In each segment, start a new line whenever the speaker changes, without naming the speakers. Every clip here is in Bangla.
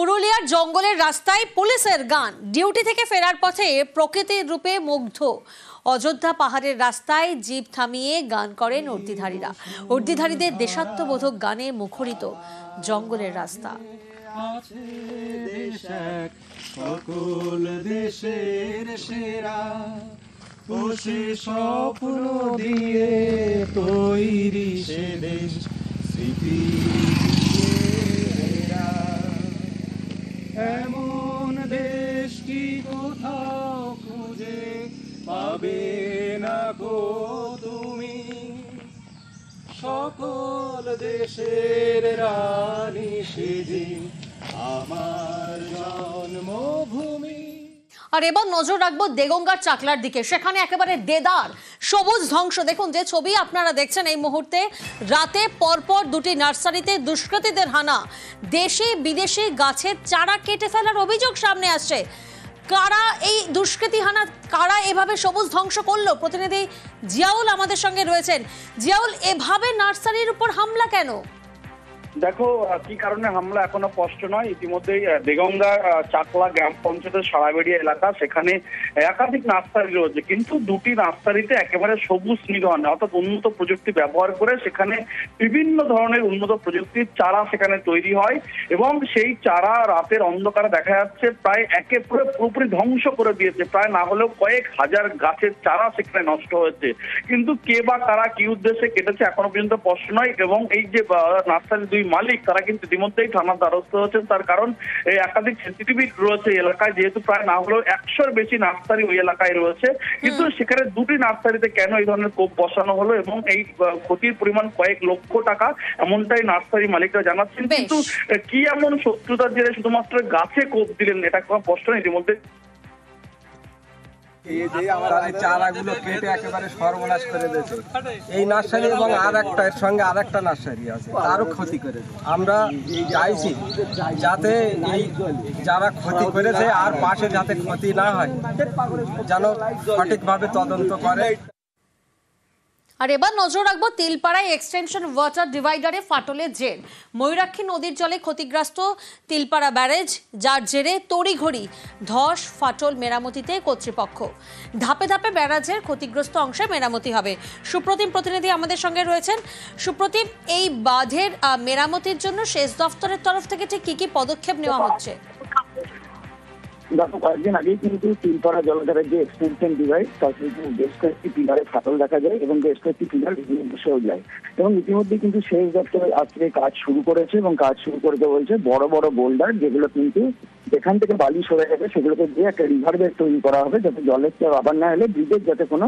পুরুলিয়ার জঙ্গলের রাস্তায় পুলিশের গান, ডিউটি থেকে ফেরার পথে প্রকৃতির রূপে মুগ্ধ। অযোধ্যা পাহাড়ের রাস্তায় জিপ থামিয়ে গান করেন উর্দিধারীরা। উর্দিধারীদের দেশাত্মবোধক গানে মুখরিত জঙ্গলের রাস্তা।
সকল দেশের সেরা স্বপ্ন দিয়ে তৈরি সে দেশ, স্মৃতি এমন দেশ কি কোথাও খুঁজে পাবে না গো তুমি। সকল দেশের রানী সেদিন আমার জন্মভূমি।
আর এবার নজর রাখবো দেগঙ্গার চাকলার দিকে। সেখানে একেবারে দেদার সবুজ ধ্বংস। দেখুন যে ছবি আপনারা দেখছেন এই মুহূর্তে, রাতে পরপর দুটি নার্সারিতে দুষ্কৃতীদের হানা। দেশি বিদেশি গাছের চারা কেটে ফেলার অভিযোগ সামনে আসছে। কারা এই দুষ্কৃতী হানা, কারা এভাবে সবুজ ধ্বংস করলো? প্রতিনিধি জিয়াউল আমাদের সঙ্গে রয়েছেন। জিয়াউল, এভাবে নার্সারির উপর হামলা কেন?
দেখো, কি কারণে হামলা এখনো স্পষ্ট নয়। ইতিমধ্যেই দেগঙ্গা চাকলা গ্রাম পঞ্চায়েতের সারাবেড়িয়া এলাকা, সেখানে একাধিক নার্সারি রয়েছে, কিন্তু দুটি নার্সারিতে একেবারে সবুজ নিধন, অর্থাৎ উন্নত প্রযুক্তি ব্যবহার করে সেখানে বিভিন্ন ধরনের উন্নত প্রযুক্তির চারা সেখানে তৈরি হয় এবং সেই চারা রাতের অন্ধকারে দেখা যাচ্ছে প্রায় পুরোপুরি ধ্বংস করে দিয়েছে। প্রায় না হলেও কয়েক হাজার গাছের চারা সেখানে নষ্ট হয়েছে, কিন্তু কে বা কারা কি উদ্দেশ্যে কেটেছে এখনো পর্যন্ত স্পষ্ট নয়। এবং এই যে নার্সারি মালিক, তারা কিন্তু ইতিমধ্যেই থানার দ্বারস্থ হচ্ছেন। তার কারণ এই একাধিক সিসিটিভি রয়েছে এলাকায়, যেহেতু প্রায় না হলেও 100-র বেশি নার্সারি ওই এলাকায় রয়েছে, কিন্তু সেখানে দুটি নার্সারিতে কেন এই ধরনের কোপ বসানো হলো এবং এই ক্ষতির পরিমাণ কয়েক লক্ষ টাকা, এমনটাই নার্সারি মালিকরা জানাচ্ছেন। কিন্তু কি এমন শত্রুতার জেরে শুধুমাত্র গাছে কোপ দিলেন, এটা কোনো প্রশ্ন ইতিমধ্যে।
এই যে আমার চারাগুলো কেটে একেবারে সর্বনাশ করে দিয়েছে এই নার্সারি, এবং আর একটা এর সঙ্গে আর একটা নার্সারি আছে, তারও ক্ষতি করেছে। আমরা চাইছি যাতে এই যারা ক্ষতি করেছে আর পাশে যাতে ক্ষতি না হয়, যেন সঠিকভাবে তদন্ত করে।
আর এবার নজর রাখবো তিলপাড়ায় এক্সটেনশন ওয়াটার ডিভাইডারে ফাটলের জের। ময়ূরাক্ষী নদীর জলে ক্ষতিগ্রস্ত তিলপাড়া ব্যারেজ, যার জেরে তড়িঘড়ি ধস ফাটল মেরামতিতে কর্তৃপক্ষ। ধাপে ধাপে ব্যারাজের ক্ষতিগ্রস্ত অংশে মেরামতি হবে। সুপ্রতিম প্রতিনিধি আমাদের সঙ্গে রয়েছেন। সুপ্রতিম, এই বাঁধের মেরামতির জন্য সেচ দফতরের তরফ থেকে ঠিক কি কি পদক্ষেপ নেওয়া হচ্ছে?
গত কয়েকদিন আগেই কিন্তু তিলপাড়া জলাধারের যে এক্সটেনশন ডিভাইস, তার বেশ কয়েকটি পিলারে ফাটল দেখা যায় এবং বেশ কয়েকটি পিলার বসেও যায়। এবং ইতিমধ্যে কিন্তু সেচ দপ্তর আজকে কাজ শুরু করেছে এবং কাজ শুরু করতে বলছে। বড় বড় বোল্ডার যেগুলো কিন্তু এখান থেকে বালি সরে যাবে, সেগুলোকে দিয়ে একটা রিভার বেড তৈরি করা হবে, যাতে জলের চাপ আবার না হলে ব্রিজের যাতে কোনো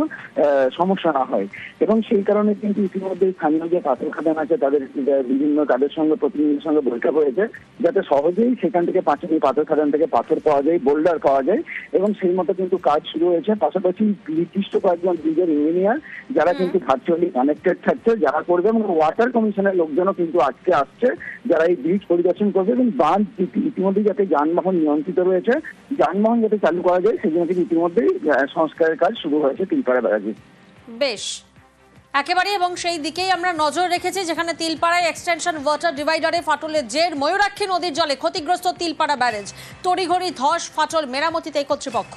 সমস্যা না হয়। এবং সেই কারণে কিন্তু ইতিমধ্যে স্থানীয় যে পাথর খাদান আছে, তাদের বিভিন্ন তাদের সঙ্গে প্রতিনিধির সঙ্গে বৈঠক হয়েছে, যাতে সহজেই সেখান থেকে পাথর খাদান থেকে পাথর পাওয়া যায়, বোল্ডার পাওয়া যায়, এবং সেই মতো কিন্তু কাজ শুরু হয়েছে। পাশাপাশি নির্দিষ্ট কয়েকজন ব্রিজের ইঞ্জিনিয়ার যারা কিন্তু ভার্চুয়ালি কানেক্টেড থাকছে, যারা করবে, এবং ওয়াটার কমিশনের লোকজনও কিন্তু আজকে আসছে, যারা এই ব্রিজ পরিদর্শন করবে এবং বাঁধ ইতিমধ্যে যাতে যানবাহন নিয়ন্ত্রিত রয়েছে, যানবাহন যাতে চালু করা যায়, সেই জন্য কিন্তু ইতিমধ্যেই সংস্কারের কাজ শুরু হয়েছে তিলপাড়া ব্যারাজে।
বেশ, একেবারে, এবং সেই দিকেই আমরা নজর রেখেছি, যেখানে তিলপাড়ায় এক্সটেনশন ওয়াটার ডিভাইডারে ফাটলের জের। ময়ূরাক্ষী নদীর জলে ক্ষতিগ্রস্ত তিলপাড়া ব্যারেজ, তড়িঘড়ি ধস ফাটল মেরামতিতে কর্তৃপক্ষ।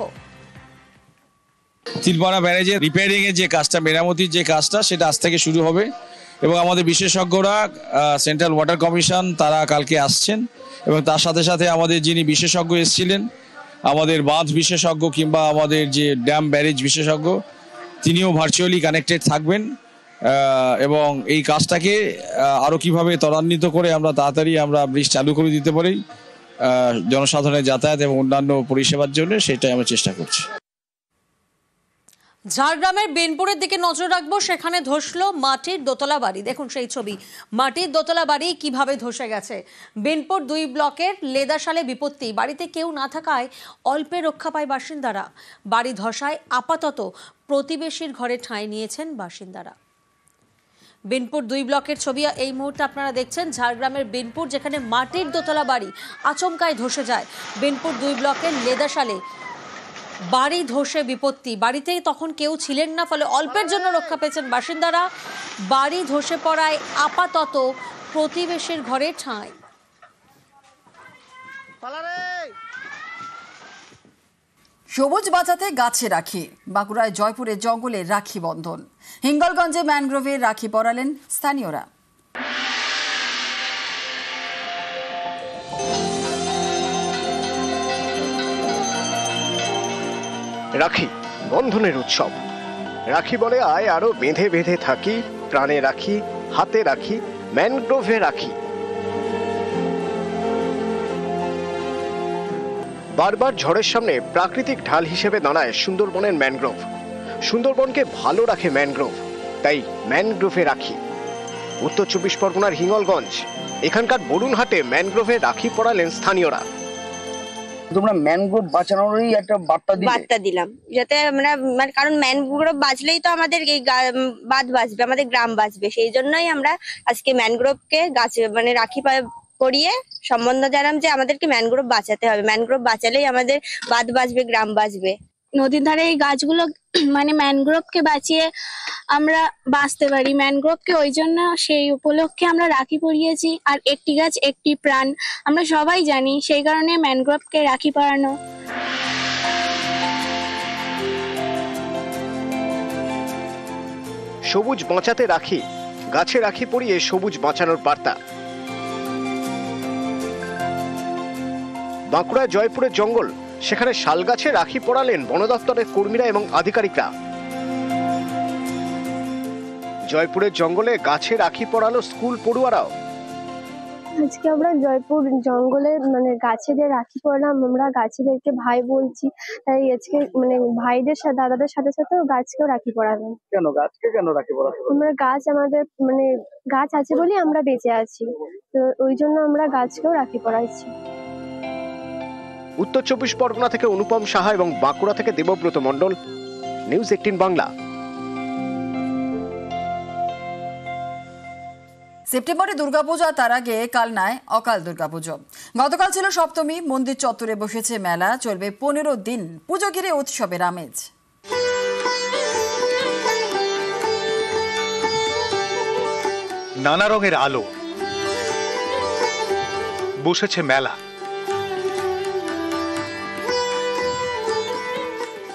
তিলপাড়া ব্যারেজের রিপেয়ারিং এর যে কাজটা, মেরামতির যে কাজটা, সেটা আজ থেকে শুরু হবে এবং আমাদের বিশেষজ্ঞরা সেন্ট্রাল ওয়াটার কমিশন তারা কালকে আসছেন এবং তার সাথে সাথে আমাদের যিনি বিশেষজ্ঞ এসেছিলেন, আমাদের বাঁধ বিশেষজ্ঞ কিংবা আমাদের যে ড্যাম ব্যারেজ বিশেষজ্ঞ, তিনিও ভার্চুয়ালি কানেক্টেড থাকবেন এবং এই কাজটাকে আরও কীভাবে ত্বরান্বিত করে আমরা তাড়াতাড়ি ব্রিজ চালু করে দিতে পারি জনসাধারণের যাতায়াত এবং অন্যান্য পরিষেবার জন্য, সেটাই আমরা চেষ্টা করছি।
ঝাড়গ্রামের বেনপুরের দিকে নজর রাখবো। সেখানে ধসলো মাটির দোতলা বাড়ি। দেখুন সেই ছবি, মাটির দোতলা বাড়ি কিভাবে ধসে গেছে। বেনপুর 2 ব্লকের লেদাশালে বিপত্তি, বাড়িতে কেউ না থাকায় অল্পে রক্ষা পায় বাসিন্দারা। বাড়ি ধসায় আপাতত প্রতিবেশীর ঘরে ঠাঁই নিয়েছেন বাসিন্দারা। বেনপুর 2 ব্লকের ছবি এই মুহূর্তে আপনারা দেখছেন। ঝাড়গ্রামের বেনপুর, যেখানে মাটির দোতলা বাড়ি আচমকায় ধসে যায়। বেনপুর 2 ব্লকের লেদাশালে বাড়ি ধসে বিপত্তি, বাড়িতেই তখন কেউ ছিলেন না, ফলে অল্পের জন্য রক্ষা পেয়েছেন বাসিন্দারা। বাড়ি ধসে পড়ায় আপাতত প্রতিবেশীর ঘরে ঠাঁই।
সবুজ বাঁচাতে গাছে রাখি, বাঁকুড়ায় জয়পুরের জঙ্গলে রাখি বন্ধন। হিঙ্গলগঞ্জে ম্যানগ্রোভে রাখি পরালেন স্থানীয়রা।
রাখি বন্ধনের উৎসব। রাখি বলে আয় আরো বেঁধে বেঁধে থাকি, প্রাণে রাখি, হাতে রাখি, ম্যানগ্রোভে রাখি। বারবার ঝড়ের সামনে প্রাকৃতিক ঢাল হিসেবে দাঁড়ায় সুন্দরবনের ম্যানগ্রোভ। সুন্দরবনকে ভালো রাখে ম্যানগ্রোভ, তাই ম্যানগ্রোভে রাখি। উত্তর 24 পরগনার হিঙ্গলগঞ্জ, এখানকার বরুণহাটে ম্যানগ্রোভে রাখি পরালেন স্থানীয়রা।
তোমরা ম্যানগ্রোভ বাঁচানোরই একটা বার্তা দিলাম, যাতে আমরা মানে কারণ ম্যানগ্রোভ বাঁচলেই তো আমাদের এই বাঁধ বাঁচবে, আমাদের গ্রাম বাঁচবে। সেই জন্যই আমরা আজকে ম্যানগ্রোভকে গাছ মানে রাখি পরিয়ে সম্বন্ধ জানালাম যে আমাদেরকে ম্যানগ্রোভ বাঁচাতে হবে। ম্যানগ্রোভ বাঁচালেই আমাদের বাঁধ বাঁচবে, গ্রাম বাঁচবে।
নদীর ধারে এই গাছগুলো মানে ম্যানগ্রোভকে বাঁচিয়ে আমরা বাঁচতে পারি। ম্যানগ্রোভকে ওই জন্য সেই উপলক্ষে আমরা রাখি পরিয়েছি। আর একটি গাছ একটি প্রাণ আমরা সবাই জানি, সেই কারণে ম্যানগ্রোভকে রাখি পরানো।
সবুজ বাঁচাতে রাখি, গাছে রাখি পরিয়ে সবুজ বাঁচানোর বার্তা। বাঁকুড়া জয়পুরের জঙ্গল, সেখানে শালগাছে রাখি পরালেন বন দপ্তরের কর্মীরা এবং আধিকারিকরা। জয়পুরের জঙ্গলে গাছে রাখি পরালো স্কুল পড়ুয়ারাও।
আজকে আমরা জয়পুর জঙ্গলে মানে গাছেদের রাখি পরালাম। আমরা গাছেদেরকে ভাই বলছি, তাই আজকে মানে ভাইদের সাথে দাদাদের সাথে সাথেও গাছকেও রাখি পরালাম।
কেন গাছকে কেন রাখি পরাতে?
আমরা গাছ আমাদের মানে গাছ আছে বলেই আমরা বেঁচে আছি, তো ওই জন্য আমরা গাছকেও রাখি পরাইছি।
উত্তর 24 পরগনা থেকে অনুপম সাহা এবং বাঁকুড়া থেকে দেবব্রত মণ্ডল, নিউজ 18 বাংলা।
সেপ্টেম্বরে দুর্গাপূজা, তার আগে কালনায় অকাল দুর্গাপুজো। গতকাল ছিল সপ্তমী, মন্দির চত্বরে বসেছে মেলা, চলবে 15 দিন। পুজো ঘিরে উৎসবের আমেজ।
নানা রঙের আলো, বসেছে মেলা,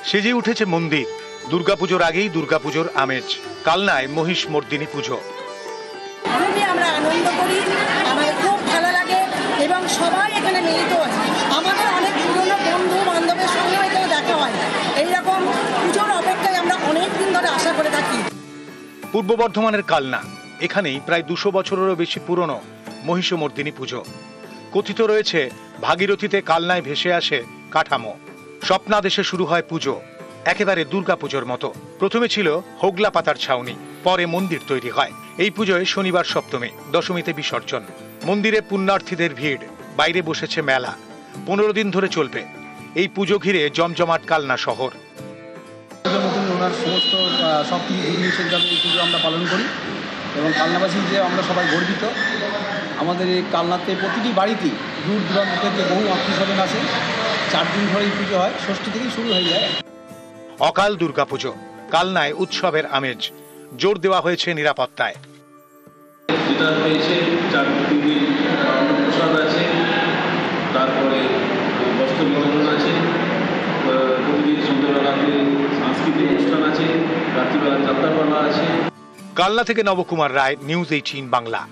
সেজে উঠেছে মন্দির। দুর্গাপুজোর আগেই দুর্গাপুজোর আমেজ। কালনায় মহিষ মর্দিনী পুজো।
খুবই আমরা আনন্দ করি, আমাদের খুব ভালো লাগে এবং সবাই এখানে মিলিত আছে। আমাদের অনেক পুরনো বন্ধু বান্ধবের সঙ্গে এখানে দেখা হয়। এইরকম পুজোর অপেক্ষায় আমরা অনেক দিন ধরে আশা করে থাকি।
পূর্ব বর্ধমানের কালনা, এখানেই প্রায় 200 বছরেরও বেশি পুরনো মহিষমর্দিনী পুজো। কথিত রয়েছে ভাগীরথীতে কালনায় ভেসে আসে কাঠামো। স্বপ্নাদেশে শুরু হয় পুজো, একেবারে দুর্গাপুজোর মতো। প্রথমে ছিল হোগলা পাতার ছাউনি, পরে মন্দির তৈরি হয়। এই পুজোয় শনিবার সপ্তমী, দশমীতে বিসর্জন। মন্দিরে পুণ্যার্থীদের ভিড়, বাইরে বসেছে মেলা। 15 দিন ধরে চলবে এই পুজো ঘিরে জমজমাট কালনা শহর।
ওনার সমস্ত সব কিছু নিষেধভাবে এই পুজো আমরা পালন করি এবং কালনাবাসী যে আমরা সবাই গর্বিত। আমাদের এই কালনাতে প্রতিটি বাড়িতেই দূর দূরান্ত থেকে বহু আত্মীয় স্বজন আসে। 4 দিন ধরে এই পুজো হয়, ষষ্ঠী থেকেই শুরু হয়ে যায়।
অকাল দুর্গাপুজো, কালনায় উৎসবের আমেজ। জোর দেওয়া হয়েছে নিরাপত্তায়।
যেটা হয়েছে 4 দিন প্রসাদ আছে, তারপরে বস্ত্র বিতরণ আছে, প্রতিদিন সন্ধ্যাবেলাতে সাংস্কৃতিক অনুষ্ঠান আছে, রাত্রিবেলা যাত্রাপালা আছে।
কালনা থেকে নবকুমার রায়, নিউজ 18 বাংলা।